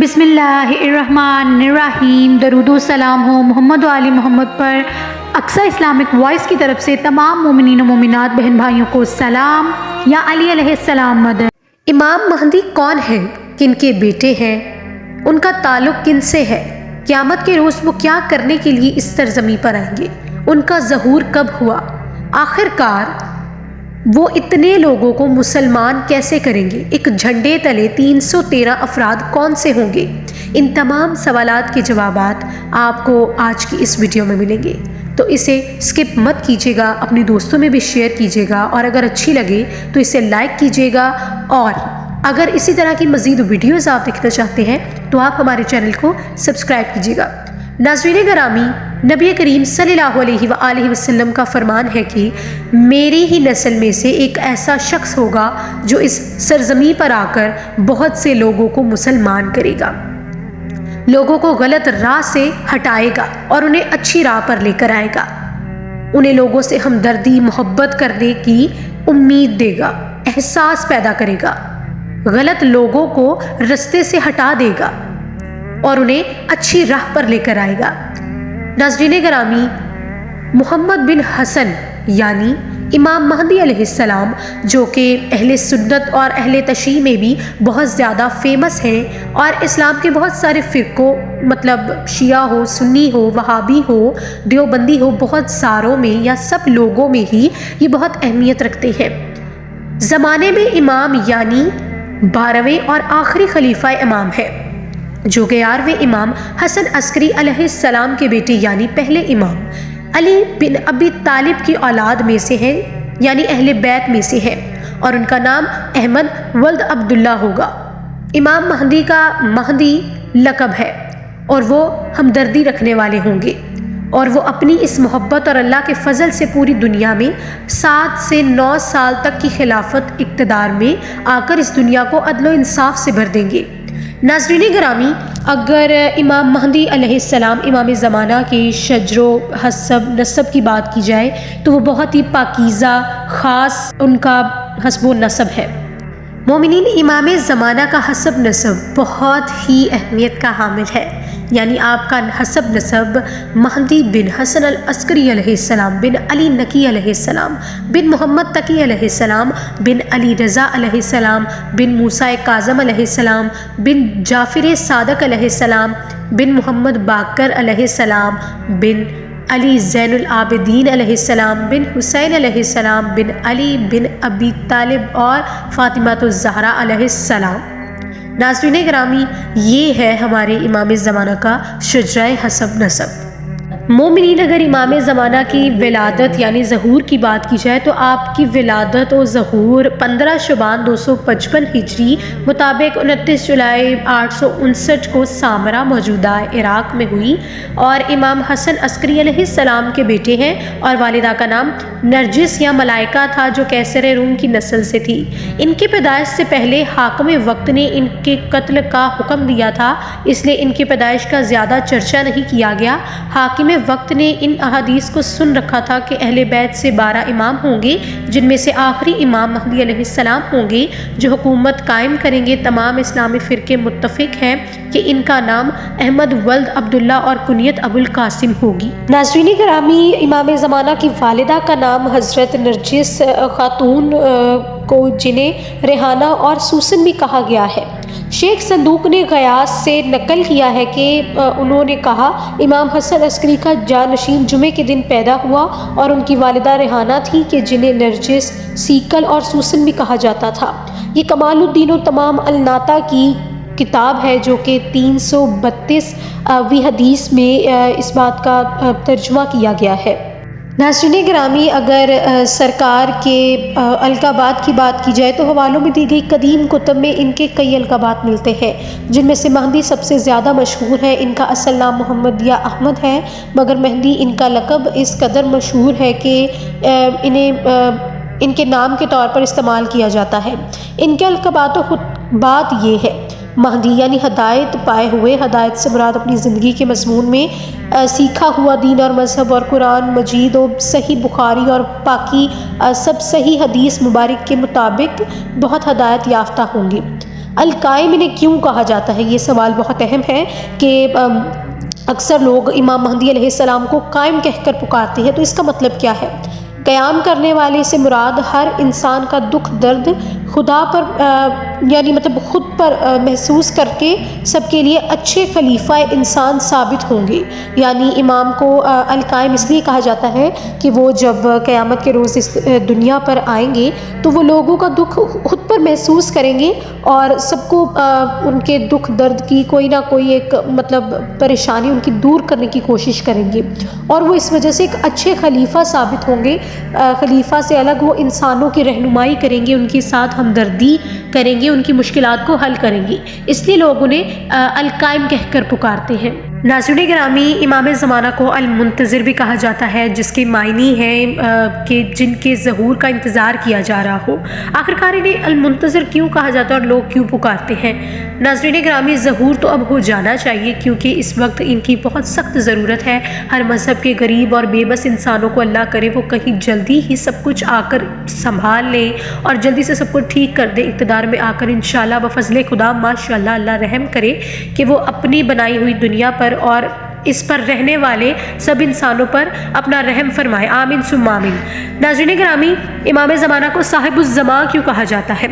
بسم اللہ الرحمن الرحیم۔ درود و سلام ہو محمد و آل محمد پر۔ اقصی اسلامک وائس کی طرف سے تمام مومنین و مومنات بہن بھائیوں کو سلام۔ یا علی علیہ السلام مدد۔ امام مہدی کون ہیں؟ کن کے بیٹے ہیں؟ ان کا تعلق کن سے ہے؟ قیامت کے روز وہ کیا کرنے کے لیے اس سرزمین پر آئیں گے؟ ان کا ظہور کب ہوا؟ آخر کار وہ اتنے لوگوں کو مسلمان کیسے کریں گے؟ ایک جھنڈے تلے 313 افراد کون سے ہوں گے؟ ان تمام سوالات کے جوابات آپ کو آج کی اس ویڈیو میں ملیں گے، تو اسے سکپ مت کیجیے گا، اپنے دوستوں میں بھی شیئر کیجیے گا، اور اگر اچھی لگے تو اسے لائک کیجیے گا، اور اگر اسی طرح کی مزید ویڈیوز آپ دیکھنا چاہتے ہیں تو آپ ہمارے چینل کو سبسکرائب کیجیے گا۔ ناظرین گرامی، نبی کریم صلی اللہ علیہ وآلہ وسلم کا فرمان ہے کہ میری ہی نسل میں سے ایک ایسا شخص ہوگا جو اس سرزمین پر آ کر بہت سے لوگوں کو مسلمان کرے گا، لوگوں کو غلط راہ سے ہٹائے گا اور انہیں اچھی راہ پر لے کر آئے گا، انہیں لوگوں سے ہمدردی محبت کرنے کی امید دے گا، احساس پیدا کرے گا، غلط لوگوں کو رستے سے ہٹا دے گا اور انہیں اچھی راہ پر لے کر آئے گا۔ ناظرین گرامی، محمد بن حسن یعنی امام مہدی علیہ السلام، جو کہ اہل سنت اور اہل تشیع میں بھی بہت زیادہ فیمس ہیں، اور اسلام کے بہت سارے فرقوں مطلب شیعہ ہو، سنی ہو، وہابی ہو، دیوبندی ہو، بہت ساروں میں یا سب لوگوں میں ہی یہ بہت اہمیت رکھتے ہیں۔ زمانے میں امام یعنی 12ویں اور آخری خلیفہ امام ہے، جو 11ویں امام حسن عسکری علیہ السلام کے بیٹے یعنی پہلے امام علی بن ابی طالب کی اولاد میں سے ہیں، یعنی اہل بیت میں سے ہیں، اور ان کا نام احمد ولد عبداللہ ہوگا۔ امام مہدی کا مہدی لقب ہے، اور وہ ہمدردی رکھنے والے ہوں گے، اور وہ اپنی اس محبت اور اللہ کے فضل سے پوری دنیا میں 7 سے 9 سال تک کی خلافت اقتدار میں آ کر اس دنیا کو عدل و انصاف سے بھر دیں گے۔ ناظرین گرامی، اگر امام مہدی علیہ السلام امام زمانہ کے شجر و حسب نسب کی بات کی جائے تو وہ بہت ہی پاکیزہ خاص ان کا حسب و نسب ہے۔ مومنین، امام زمانہ کا حسب نسب بہت ہی اہمیت کا حامل ہے، یعنی آپ کا حسب نسب مہدی بن حسن العسکری علیہ السلام بن علی نقی علیہ السلام بن محمد تقی علیہ السلام بن علی رضا علیہ السلام بن موسیٰ کاظم علیہ السلام بن جعفر صادق علیہ السلام بن محمد باقر علیہ السلام بن علی زین العابدین علیہ السلام بن حسین علیہ السلام بن علی بن ابی طالب اور فاطمہ الزہرا علیہ السلام۔ ناظرین گرامی، یہ ہے ہمارے امام زمانہ کا شجرہ حسب نسب۔ مومنین، اگر امام زمانہ کی ولادت یعنی ظہور کی بات کی جائے تو آپ کی ولادت و ظہور 15 شعبان 255 ہجری مطابق 29 جولائی 859 کو سامرا موجودہ عراق میں ہوئی، اور امام حسن عسکری علیہ السلام کے بیٹے ہیں، اور والدہ کا نام نرجس یا ملائکہ تھا، جو کیسر روم کی نسل سے تھی۔ ان کی پیدائش سے پہلے حاکم وقت نے ان کے قتل کا حکم دیا تھا، اس لیے ان کی پیدائش کا زیادہ چرچا نہیں کیا گیا۔ حاکم وقت نے ان احادیث کو سن رکھا تھا کہ اہل بیت سے 12 امام ہوں گے، جن میں سے آخری امام مہدی علیہ السلام ہوں گے، جو حکومت قائم کریں گے۔ تمام اسلامی فرقے متفق ہیں کہ ان کا نام احمد ولد عبداللہ اور کنیت ابو القاسم ہوگی۔ ناظرین گرامی، امام زمانہ کی والدہ کا نام حضرت نرجس خاتون کو جنہیں ریحانہ اور سوسن بھی کہا گیا ہے۔ شیخ صدوق نے غیاث سے نقل کیا ہے کہ انہوں نے کہا، امام حسن عسکری کا جانشین جمعے کے دن پیدا ہوا، اور ان کی والدہ ریحانہ تھی کہ جنہیں نرجس، سیکل اور سوسن بھی کہا جاتا تھا۔ یہ کمال الدین و تمام الناتا کی کتاب ہے، جو کہ 332ویں حدیث میں اس بات کا ترجمہ کیا گیا ہے۔ ناظرین گرامی، اگر سرکار کے القابات کی بات کی جائے تو حوالوں میں دی گئی قدیم کتب میں ان کے کئی القابات ملتے ہیں، جن میں سے مہدی سب سے زیادہ مشہور ہے۔ ان کا اصل نام محمد یا احمد ہے، مگر مہدی ان کا لقب اس قدر مشہور ہے کہ انہیں ان کے نام کے طور پر استعمال کیا جاتا ہے۔ ان کے القابات و خطبات یہ ہے: مہدی یعنی ہدایت پائے ہوئے۔ ہدایت سے مراد اپنی زندگی کے مضمون میں سیکھا ہوا دین اور مذہب اور قرآن مجید و صحیح بخاری اور باقی سب صحیح حدیث مبارک کے مطابق بہت ہدایت یافتہ ہوں گے۔ القائم انہیں کیوں کہا جاتا ہے؟ یہ سوال بہت اہم ہے کہ اکثر لوگ امام مہدی علیہ السلام کو قائم کہہ کر پکارتے ہیں، تو اس کا مطلب کیا ہے؟ قیام کرنے والے سے مراد ہر انسان کا دکھ درد خدا پر یعنی مطلب خود پر محسوس کر کے سب کے لیے اچھے خلیفہ انسان ثابت ہوں گے۔ یعنی امام کو القائم اس لیے کہا جاتا ہے کہ وہ جب قیامت کے روز اس دنیا پر آئیں گے تو وہ لوگوں کا دکھ خود پر محسوس کریں گے اور سب کو ان کے دکھ درد کی کوئی نہ کوئی ایک مطلب پریشانی ان کی دور کرنے کی کوشش کریں گے، اور وہ اس وجہ سے ایک اچھے خلیفہ ثابت ہوں گے۔ خلیفہ سے الگ وہ انسانوں کی رہنمائی کریں گے، ان کے ساتھ ہمدردی کریں گے، ان کی مشکلات کو حل کریں گے، اس لیے لوگ انہیں القائم کہہ کر پکارتے ہیں۔ ناظرین گرامی، امام زمانہ کو المنتظر بھی کہا جاتا ہے، جس کے معنی ہیں کہ جن کے ظہور کا انتظار کیا جا رہا ہو۔ آخرکار انہیں المنتظر کیوں کہا جاتا ہے اور لوگ کیوں پکارتے ہیں؟ ناظرین گرامی، ظہور تو اب ہو جانا چاہیے کیونکہ اس وقت ان کی بہت سخت ضرورت ہے۔ ہر مذہب کے غریب اور بے بس انسانوں کو اللہ کرے وہ کہیں جلدی ہی سب کچھ آ کر سنبھال لیں اور جلدی سے سب کچھ ٹھیک کر دیں، اقتدار میں آ کر انشاءاللہ بفضل خدا ماشاءاللہ اللہ رحم کرے کہ وہ اپنی بنائی ہوئی دنیا پر اور اس پر رہنے والے سب انسانوں پر اپنا رحم فرمائے، آمین ثم آمین۔ ناظرین گرامی، امام زمانہ کو صاحب الزمان کیوں کہا جاتا ہے؟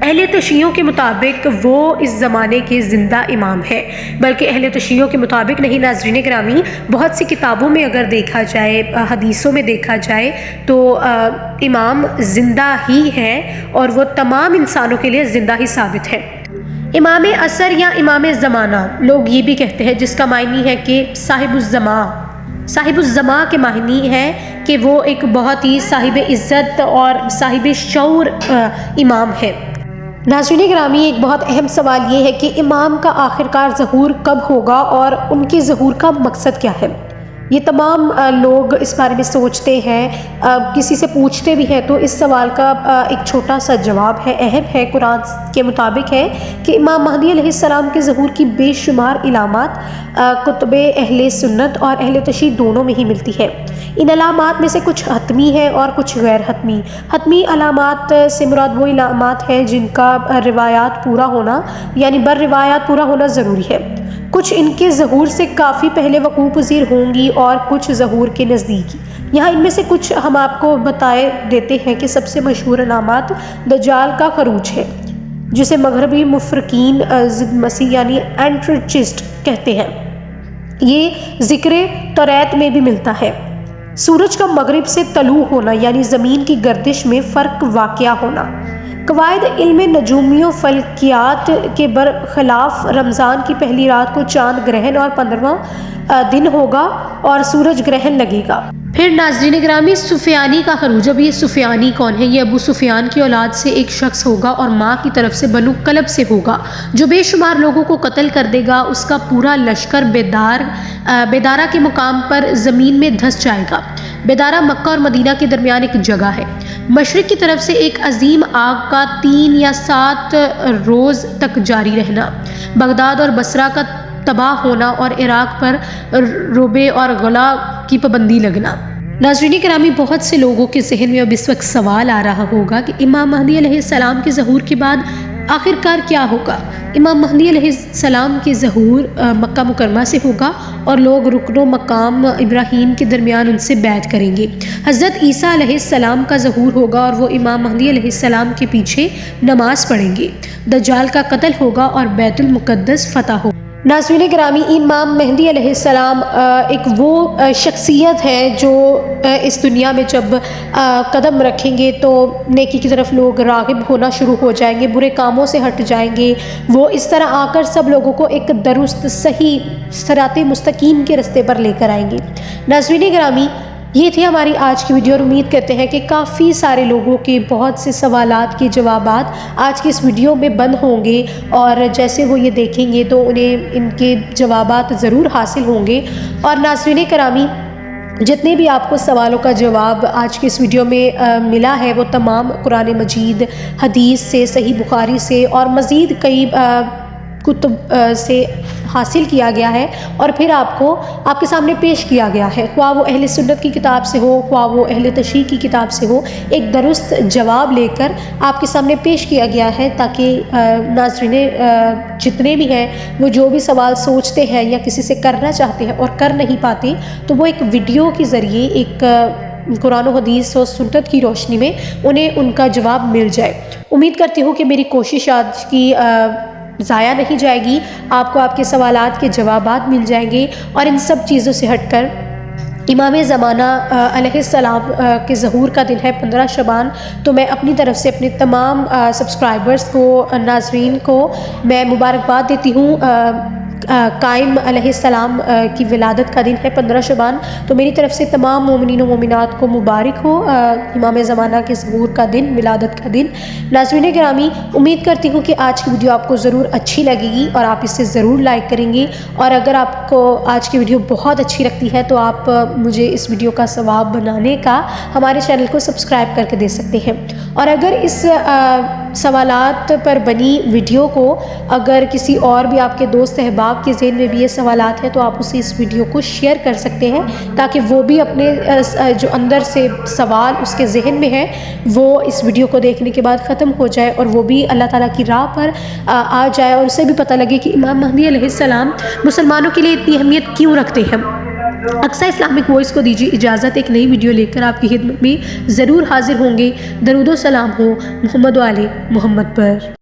اہل تشیعوں کے مطابق وہ اس زمانے کے زندہ امام ہے، بلکہ اہل تشیعوں کے مطابق نہیں ناظرین گرامی، بہت سی کتابوں میں اگر دیکھا جائے، حدیثوں میں دیکھا جائے تو امام زندہ ہی ہے اور وہ تمام انسانوں کے لیے زندہ ہی ثابت ہے۔ امام عصر یا امام زمانہ لوگ یہ بھی کہتے ہیں، جس کا معنی ہے کہ صاحب الزمان۔ صاحب الزمان کے معنی ہے کہ وہ ایک بہت ہی صاحب عزت اور صاحب شعور امام ہے۔ ناظرین گرامی، ایک بہت اہم سوال یہ ہے کہ امام کا آخرکار ظہور کب ہوگا اور ان کے ظہور کا مقصد کیا ہے؟ یہ تمام لوگ اس بارے میں سوچتے ہیں، کسی سے پوچھتے بھی ہیں، تو اس سوال کا ایک چھوٹا سا جواب ہے، اہم ہے، قرآن کے مطابق ہے کہ امام مہدی علیہ السلام کے ظہور کی بے شمار علامات کتب اہل سنت اور اہل تشیع دونوں میں ہی ملتی ہے۔ ان علامات میں سے کچھ حتمی ہے اور کچھ غیر حتمی۔ حتمی علامات سے مراد وہ علامات ہیں جن کا روایات پورا ہونا یعنی بر روایات پورا ہونا ضروری ہے۔ کچھ ان کے ظہور سے کافی پہلے وقوع پذیر ہوں گی اور کچھ ظہور کے نزدیک۔ یہاں ان میں سے کچھ ہم آپ کو بتائے دیتے ہیں کہ سب سے مشہور علامات دجال کا خروج ہے، جسے مغربی مفرقین ضد مسیح یعنی اینٹرچسٹ کہتے ہیں۔ یہ ذکر توریت میں بھی ملتا ہے۔ سورج کا مغرب سے طلوع ہونا یعنی زمین کی گردش میں فرق واقع ہونا۔ قواعد علم نجومی و فلکیات کے برخلاف رمضان کی پہلی رات کو چاند گرہن اور 15واں دن ہوگا اور سورج گرہن لگے گا۔ پھر ناظرین گرامی، سفیانی کا خروج۔ اب یہ سفیانی کون ہے؟ یہ ابو سفیان کی اولاد سے ایک شخص ہوگا اور ماں کی طرف سے بنو کلب سے ہوگا، جو بے شمار لوگوں کو قتل کر دے گا۔ اس کا پورا لشکر بیدارہ کے مقام پر زمین میں دھس جائے گا۔ بیدارہ مکہ اور مدینہ کے درمیان ایک جگہ ہے۔ مشرق کی طرف سے ایک عظیم آگ کا 3 یا 7 روز تک جاری رہنا، بغداد اور بصرہ کا تباہ ہونا اور عراق پر ربے اور غلا کی پابندی لگنا۔ ناظرین کرامی، بہت سے لوگوں کے ذہن میں اب اس وقت سوال آ رہا ہوگا کہ امام مہدی علیہ السلام کے ظہور کے بعد آخرکار کیا ہوگا؟ امام مہدی علیہ السلام کے ظہور مکہ مکرمہ سے ہوگا اور لوگ رکن و مقام ابراہیم کے درمیان ان سے بیعت کریں گے۔ حضرت عیسیٰ علیہ السلام کا ظہور ہوگا اور وہ امام مہدی علیہ السلام کے پیچھے نماز پڑھیں گے۔ دجال کا قتل ہوگا اور بیت المقدس فتح ہوگا۔ ناظرین گرامی، امام مہدی علیہ السلام ایک وہ شخصیت ہے جو اس دنیا میں جب قدم رکھیں گے تو نیکی کی طرف لوگ راغب ہونا شروع ہو جائیں گے، برے کاموں سے ہٹ جائیں گے۔ وہ اس طرح آ کر سب لوگوں کو ایک درست صحیح صراط مستقیم کے رستے پر لے کر آئیں گے۔ ناظرین گرامی، یہ تھی ہماری آج کی ویڈیو اور امید کرتے ہیں کہ کافی سارے لوگوں کے بہت سے سوالات کے جوابات آج کی اس ویڈیو میں بند ہوں گے، اور جیسے وہ یہ دیکھیں گے تو انہیں ان کے جوابات ضرور حاصل ہوں گے۔ اور ناظرین کرامی، جتنے بھی آپ کو سوالوں کا جواب آج کی اس ویڈیو میں ملا ہے وہ تمام قرآن مجید، حدیث سے، صحیح بخاری سے اور مزید کئی کتب سے حاصل کیا گیا ہے اور پھر آپ کو آپ کے سامنے پیش کیا گیا ہے، خواہ وہ اہل سنت کی کتاب سے ہو، خواہ وہ اہل تشیع کی کتاب سے ہو، ایک درست جواب لے کر آپ کے سامنے پیش کیا گیا ہے تاکہ ناظرین جتنے بھی ہیں وہ جو بھی سوال سوچتے ہیں یا کسی سے کرنا چاہتے ہیں اور کر نہیں پاتے تو وہ ایک ویڈیو کے ذریعے ایک قرآن و حدیث اور سنت کی روشنی میں انہیں ان کا جواب مل جائے۔ امید کرتی ہوں کہ میری کوشش آج کی ضائع نہیں جائے گی، آپ کو آپ کے سوالات کے جوابات مل جائیں گے، اور ان سب چیزوں سے ہٹ کر امام زمانہ علیہ السلام کے ظہور کا دن ہے 15 شعبان، تو میں اپنی طرف سے اپنے تمام سبسکرائبرز کو، ناظرین کو میں مبارکباد دیتی ہوں۔ قائم علیہ السلام کی ولادت کا دن ہے 15 شعبان، تو میری طرف سے تمام مومنین و مومنات کو مبارک ہو امام زمانہ کے ظہور کا دن، ولادت کا دن۔ ناظرین گرامی، امید کرتی ہوں کہ آج کی ویڈیو آپ کو ضرور اچھی لگے گی اور آپ اسے ضرور لائک کریں گے، اور اگر آپ کو آج کی ویڈیو بہت اچھی لگتی ہے تو آپ مجھے اس ویڈیو کا ثواب بنانے کا ہمارے چینل کو سبسکرائب کر کے دے سکتے ہیں، اور اگر اس سوالات پر بنی ویڈیو کو اگر کسی اور بھی آپ کے دوست احباب کے ذہن میں بھی یہ سوالات ہیں تو آپ اسے اس ویڈیو کو شیئر کر سکتے ہیں تاکہ وہ بھی اپنے جو اندر سے سوال اس کے ذہن میں ہے وہ اس ویڈیو کو دیکھنے کے بعد ختم ہو جائے اور وہ بھی اللہ تعالیٰ کی راہ پر آ جائے، اور اسے بھی پتہ لگے کہ امام مہدی علیہ السلام مسلمانوں کے لیے اتنی اہمیت کیوں رکھتے ہیں۔ اقصی اسلامک وائس کو دیجیے اجازت، ایک نئی ویڈیو لے کر آپ کی خدمت میں ضرور حاضر ہوں گے۔ درود و سلام ہو محمد و آل محمد پر۔